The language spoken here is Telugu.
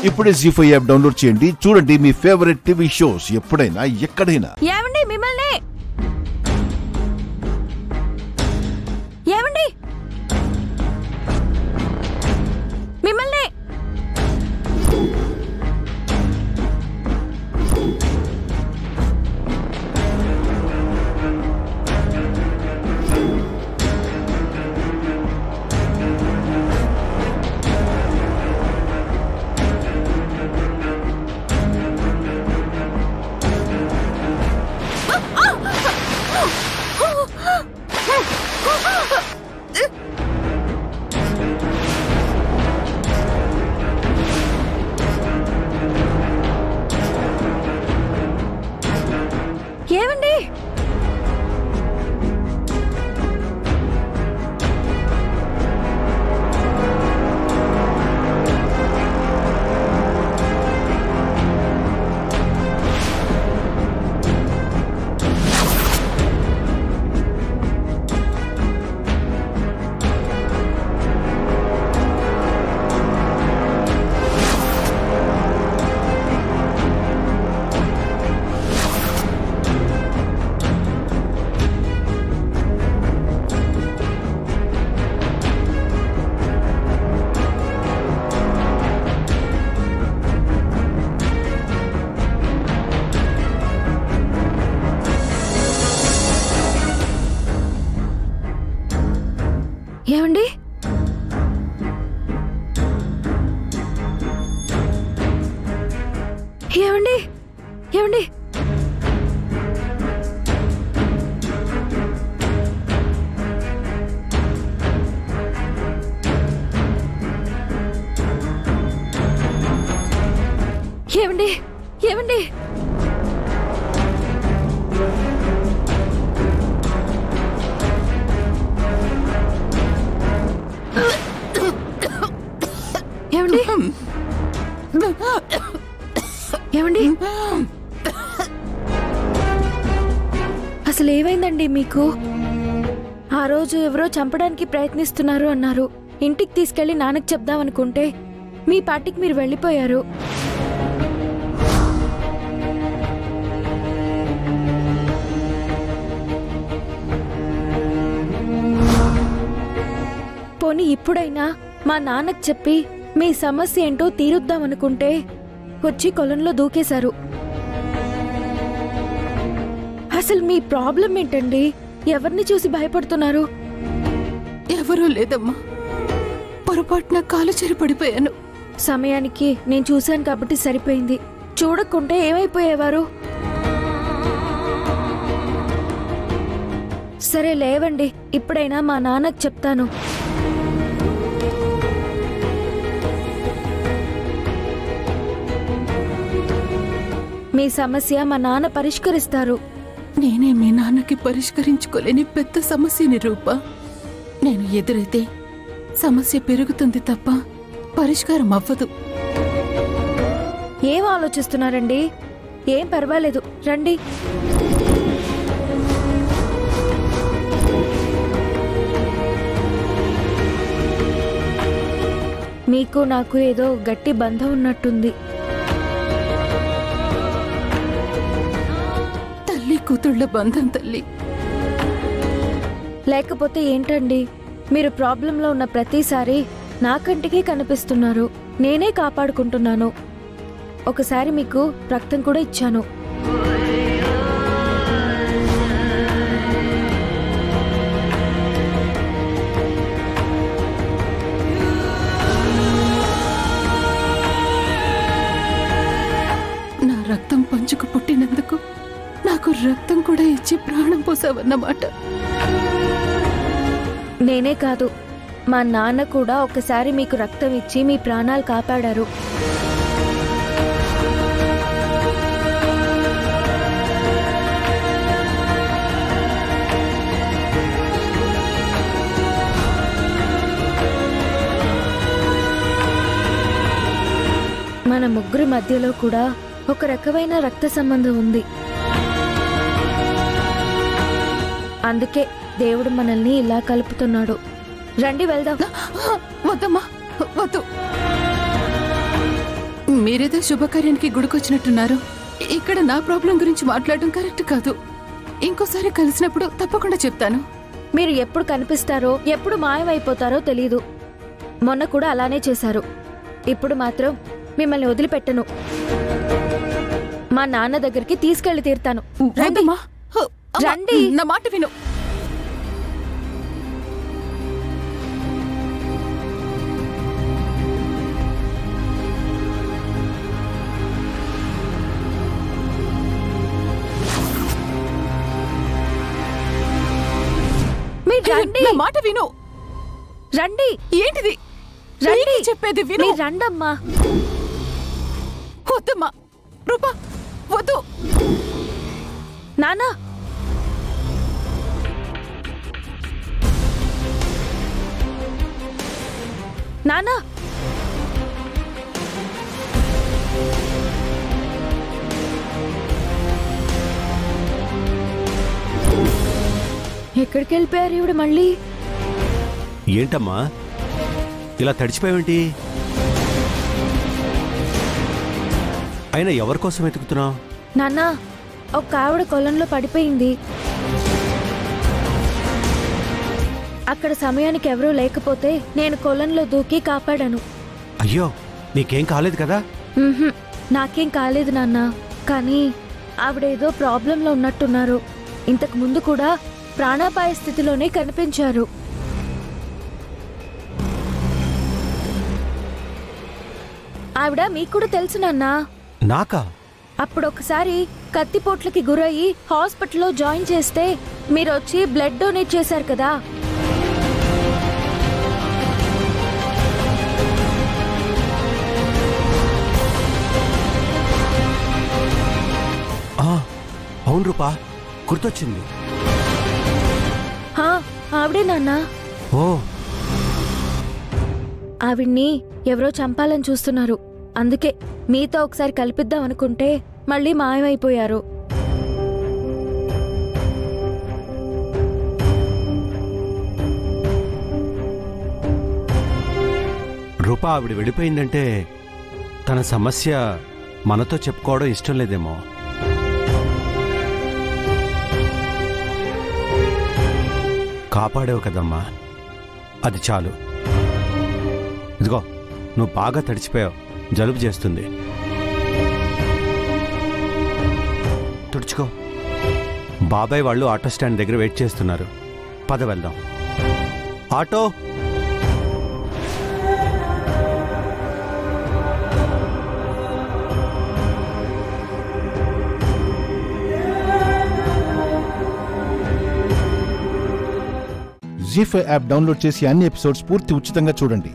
ఇప్పుడే జీ5 యాప్ డౌన్లోడ్ చేయండి. చూడండి మీ ఫేవరెట్ టీవీ షోస్ ఎప్పుడైనా ఎక్కడైనా. ఏమండి మిమ్మల్ని ఏమండి మిమ్మల్ని ఏమండి ఏమండి ఏమండి ఏమండి ఏమండి ఏమండి ఏమండి ఏమండి అసలు ఏమైందండి మీకు? ఆ రోజు ఎవరో చంపడానికి ప్రయత్నిస్తున్నారు అన్నారు. ఇంటికి తీసుకెళ్లి నాన్నకి చెప్దామనుకుంటే మీ పార్టీకి మీరు వెళ్ళిపోయారు. పోనీ ఇప్పుడైనా మా నాన్నకు చెప్పి మీ సమస్య ఏంటో తీరుద్దామనుకుంటే వచ్చి కొలంలో దూకేశారు. అసలు మీ ప్రాబ్లం ఏంటండి? ఎవరిని చూసి భయపడుతున్నారు? ఎవరూ లేదమ్మా, పొరపాటున కాలు చెరి పడిపోయాను. సమయానికి నేను చూశాను కాబట్టి సరిపోయింది. చూడకుంటే ఏమైపోయేవారు? సరే లేవండి, ఇప్పుడైనా మా నాన్నకు చెప్తాను. మీ సమస్య మా నాన్న పరిష్కరిస్తారు. నేనే మీ నాన్నకి పరిష్కరించుకోలేని పెద్ద సమస్యని రూప. నేను ఎదురైతే సమస్య పెరుగుతుంది తప్ప పరిష్కారం అవ్వదు. ఏం ఆలోచిస్తున్నారండి? ఏం పర్వాలేదు, రండి. మీకు నాకు ఏదో గట్టి బంధం ఉన్నట్టుంది. తల్లి కూతుళ్ళ బంధం తల్లి. లేకపోతే ఏంటండి, మీరు ప్రాబ్లంలో ఉన్న ప్రతిసారి నా కంటికి కనిపిస్తున్నారు. నేనే కాపాడుకుంటున్నాను. ఒకసారి మీకు రక్తం కూడా ఇచ్చాను. నా రక్తం పంచుకు పుట్టినందుకు నాకు రక్తం కూడా ఇచ్చి ప్రాణం పోసావన్నమాట. నేనే కాదు, మా నాన్న కూడా ఒకసారి మీకు రక్తం ఇచ్చి మీ ప్రాణాలు కాపాడారు. మన ముగ్గురి మధ్యలో కూడా ఒక రకమైన రక్త సంబంధం ఉంది. అందుకే దేవుడు మనల్ని ఇలా కలుపుతున్నాడు. రండి వెళ్దాం. వద్దమ్మా, వద్దు. మీరేదో శుభకార్యానికి గుడికొచ్చినట్టున్నారు. ఇక్కడ నా ప్రాబ్లం గురించి మాట్లాడడం కరెక్ట్ కాదు. ఇంకోసారి కలిసినప్పుడు తప్పకుండా చెప్తాను. మీరు ఎప్పుడు కనిపిస్తారో ఎప్పుడు మాయమైపోతారో తెలీదు. మొన్న కూడా అలానే చేశారు. ఇప్పుడు మాత్రం మిమ్మల్ని వదిలిపెట్టను. మా నాన్న దగ్గరికి తీసుకెళ్లి తీరుతాను. రండి. వద్దమ్మా. అమ్మా, రండి. నా మాట విను. మీరు రండి. నా మాట విను. రండి. ఏంటిది? రండి. నీకే చెప్పేది విను. మీరు రండమ్మా. వద్దమ్మా. రూపా వద్దు. నానా, నానా, ఎక్కడికి వెళ్ళిపోయారు ఈవిడ మళ్ళీ? ఏంటమ్మా ఇలా తడిచిపోయావేంటి? అయినా ఎవరి కోసం వెతుకుతున్నావు? నాన్నా, ఒక ఆవిడ కొలంలో పడిపోయింది. అక్కడ సమయానికి ఎవరూ లేకపోతే నేను కొలంలో దూకి కాపాడాను. అయ్యో, నీకేం కాలేదు కదా? ఉహుం, నాకేం కాలేదు నాన్న. కానీ ఆవిడేదో ప్రాబ్లంలో ఉన్నట్టున్నారు. ఇంతకు ముందు కూడా ప్రాణాపాయ స్థితిలోనే కనిపించారు. ఆవిడ మీకు కూడా తెలుసు నాన్నా. నాకా? అప్పుడొకసారి కత్తిపోట్లకి గురయ్యి హాస్పిటల్లో జాయిన్ చేస్తే మీరొచ్చి బ్లడ్ డొనేట్ చేశారు కదా. అవును రూపా, గుర్తొచ్చింది. ఆవిడే నాన్నా. ఓ, ఆవిడ్ని ఎవరో చంపాలని చూస్తున్నారు. అందుకే మీతో ఒకసారి కల్పిద్దాం అనుకుంటే మళ్ళీ మాయమైపోయారు. రూపా ఆవిడ వెళ్ళిపోయిందంటే తన సమస్య మనతో చెప్పుకోవడం ఇష్టం లేదేమో. కాపాడావు కదమ్మా, అది చాలు. ఇదిగో, నువ్వు బాగా తడిచిపోయావు, జలుబు చేస్తుంది. తుడుచుకో. బాబాయ్ వాళ్ళు ఆటో స్టాండ్ దగ్గర వెయిట్ చేస్తున్నారు. పద వెళ్దాం. ఆటో. జీ5 యాప్ డౌన్లోడ్ చేసి అన్ని ఎపిసోడ్స్ పూర్తి ఉచితంగా చూడండి.